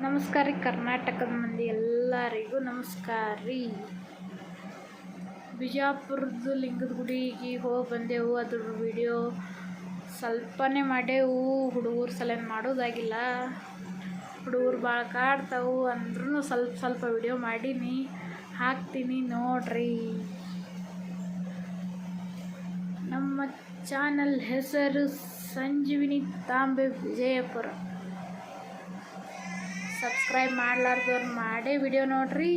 ನಮಸ್ಕಾರ ರೀ ಕರ್ನಾಟಕದ ಮಂದಿ ಎಲ್ಲರಿಗೂ ನಮಸ್ಕಾರ ರೀ. ಬಿಜಾಪುರದ ಲಿಂಗದ ಗುಡಿಗೆ ಹೋಗಿ ಬಂದೆವು. ಅದ್ರ ವಿಡಿಯೋ ಸ್ವಲ್ಪನೇ ಮಾಡೇವು. ಹುಡುಗರು ಸಲೇನು ಮಾಡೋದಾಗಿಲ್ಲ. ಹುಡುಗರು ಭಾಳ ಕಾಡ್ತಾವು ಅಂದ್ರೂ ಸ್ವಲ್ಪ ವಿಡಿಯೋ ಮಾಡೀನಿ, ಹಾಕ್ತೀನಿ ನೋಡ್ರಿ. ನಮ್ಮ ಚಾನಲ್ ಹೆಸರು ಸಂಜೀವಿನಿ ತಾಂಬೆ ವಿಜಯಪುರ. ಸಬ್ಸ್ಕ್ರೈಬ್ ಮಾಡಲಾರ್ದವ್ರು ಮಾಡೇ ವಿಡಿಯೋ ನೋಡ್ರಿ.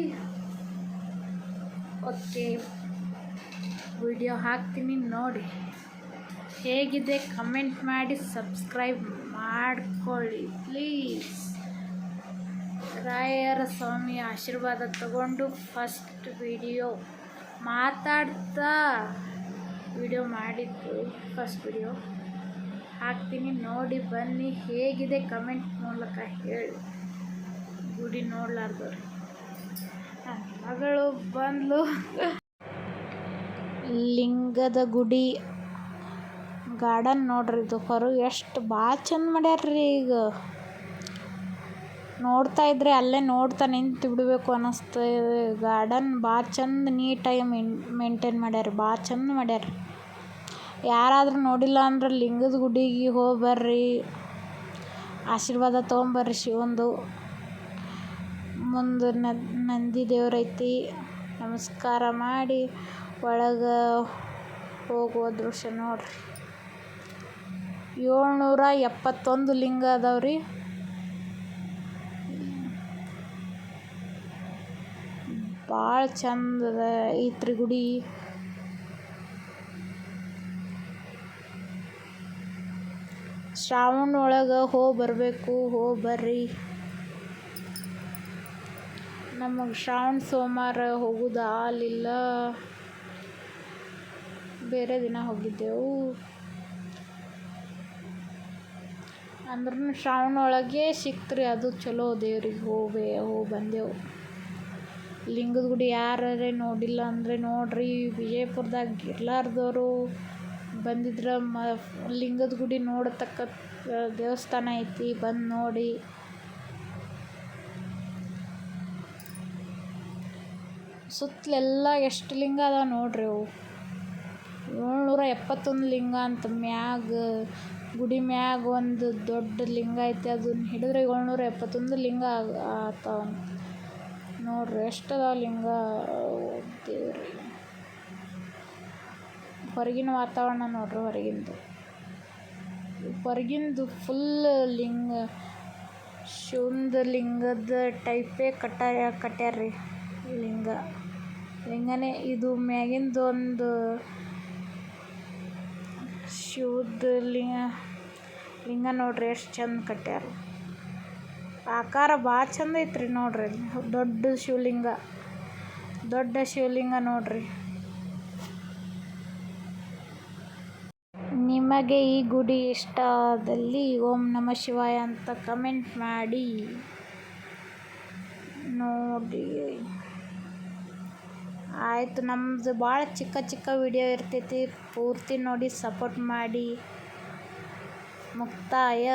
ಓಕೆ, ವಿಡಿಯೋ ಹಾಕ್ತೀನಿ ನೋಡಿ. ಹೇಗಿದೆ ಕಮೆಂಟ್ ಮಾಡಿ, ಸಬ್ಸ್ಕ್ರೈಬ್ ಮಾಡ್ಕೊಳ್ಳಿ ಪ್ಲೀಸ್. ರಾಯರ ಸ್ವಾಮಿ ಆಶೀರ್ವಾದ ತಗೊಂಡು ಫಸ್ಟ್ ವಿಡಿಯೋ ಮಾತಾಡ್ತಾ ವಿಡಿಯೋ ಮಾಡಿದ್ದು. ಫಸ್ಟ್ ವಿಡಿಯೋ ಹಾಕ್ತೀನಿ ನೋಡಿ ಬನ್ನಿ. ಹೇಗಿದೆ ಕಮೆಂಟ್ ಮೂಲಕ ಹೇಳಿ. ಗುಡಿ ನೋಡ್ಲಾರ್ದವ್ರು. ಮಗಳು ಬಂದ್ಲು. ಲಿಂಗದ ಗುಡಿ ಗಾರ್ಡನ್ ನೋಡ್ರಿ. ಇದು ಹೊರಗೆ ಎಷ್ಟು ಭಾಳ ಚಂದ ಮಾಡ್ಯಾರ್ರಿ. ಈಗ ನೋಡ್ತಾ ಇದ್ರೆ ಅಲ್ಲೇ ನೋಡ್ತಾ ನಿಂತು ಬಿಡಬೇಕು ಅನ್ನಿಸ್ತದೆ. ಗಾರ್ಡನ್ ಭಾಳ ಚಂದ ನೀಟಾಗಿ ಮೇಂಟೈನ್ ಮಾಡ್ಯಾರ. ಭಾಳ ಚಂದ ಮಾಡ್ಯಾರ. ಯಾರಾದರೂ ನೋಡಿಲ್ಲ ಅಂದ್ರೆ ಲಿಂಗದ ಗುಡಿಗೆ ಹೋಗಿ ಬರ್ರಿ, ಆಶೀರ್ವಾದ ತೊಗೊಂಬರ್ರಿ ಶಿವಂದು. ಮುಂದೆ ನಂದಿ ದೇವ್ರೈತಿ. ನಮಸ್ಕಾರ ಮಾಡಿ ಒಳಗೆ ಹೋಗುವ ದೃಶ್ಯ ನೋಡ್ರಿ. 771 ಲಿಂಗ ಅದಾವ್ರಿ. ಭಾಳ ಚಂದ ಐತ್ರಿ ಗುಡಿ. ಶ್ರಾವಣ ಒಳಗೆ ಹೋಗಿ ಬರಬೇಕು. ಹೋಗಿ ಬರ್ರಿ. ನಮಗೆ ಶ್ರಾವಣ ಸೋಮವಾರ ಹೋಗೋದು ಆಗಲಿಲ್ಲ. ಬೇರೆ ದಿನ ಹೋಗಿದ್ದೆವು. ಅಂದ್ರೂ ಶ್ರಾವಣ ಒಳಗೆ ಸಿಕ್ತ್ರಿ. ಅದು ಚಲೋ ದೇವ್ರಿಗೆ ಹೋಗಿ ಬಂದೆವು. ಲಿಂಗದ ಗುಡಿ ಯಾರೇ ನೋಡಿಲ್ಲ ಅಂದರೆ ನೋಡ್ರಿ. ವಿಜಯಪುರದಾಗ ಇರ್ಲಾರ್ದವರು ಬಂದಿದ್ರೆ ಲಿಂಗದ ಗುಡಿ ನೋಡತಕ್ಕ ದೇವಸ್ಥಾನ ಐತಿ. ಬಂದು ನೋಡಿ. ಸುತ್ತಲೆಲ್ಲ ಎಷ್ಟು ಲಿಂಗ ಅದಾವ ನೋಡ್ರಿ. ಅವು 771 ಲಿಂಗ ಅಂತ. ಮ್ಯಾಗ ಗುಡಿ ಮ್ಯಾಗ ಒಂದು ದೊಡ್ಡ ಲಿಂಗ ಐತಿ. ಅದನ್ನ ಹಿಡಿದ್ರೆ 771 ಲಿಂಗ ಆತಾವಂತ ನೋಡ್ರಿ. ಎಷ್ಟು ಅದಾವ ಲಿಂಗ ದೇವ್ರಿ. ಹೊರಗಿನ ವಾತಾವರಣ ನೋಡ್ರಿ. ಹೊರಗಿಂದು ಫುಲ್ ಲಿಂಗ, ಶಿವಂದ ಲಿಂಗದ ಟೈಪೇ ಕಟ್ಯಾರ್ರಿ. ಲಿಂಗನೇ ಇದು. ಮ್ಯಾಗಿಂದು ಒಂದು ಶಿವದ ಲಿಂಗ ನೋಡ್ರಿ. ಎಷ್ಟು ಚಂದ ಕಟ್ಯಾರ. ಆಕಾರ ಭಾಳ ಚಂದ ಐತ್ರಿ ನೋಡ್ರಿ. ದೊಡ್ಡ ಶಿವಲಿಂಗ ನೋಡ್ರಿ. ನಿಮಗೆ ಈ ಗುಡಿ ಇಷ್ಟ ಆದಲ್ಲಿ ಓಂ ನಮಃ ಶಿವಾಯ ಅಂತ ಕಮೆಂಟ್ ಮಾಡಿ ನೋಡಿ. ಆಯಿತು, ನಮ್ಮದು ಭಾಳ ಚಿಕ್ಕ ವಿಡಿಯೋ ಇರ್ತೈತಿ. ಪೂರ್ತಿ ನೋಡಿ ಸಪೋರ್ಟ್ ಮಾಡಿ. ಮುಕ್ತಾಯ.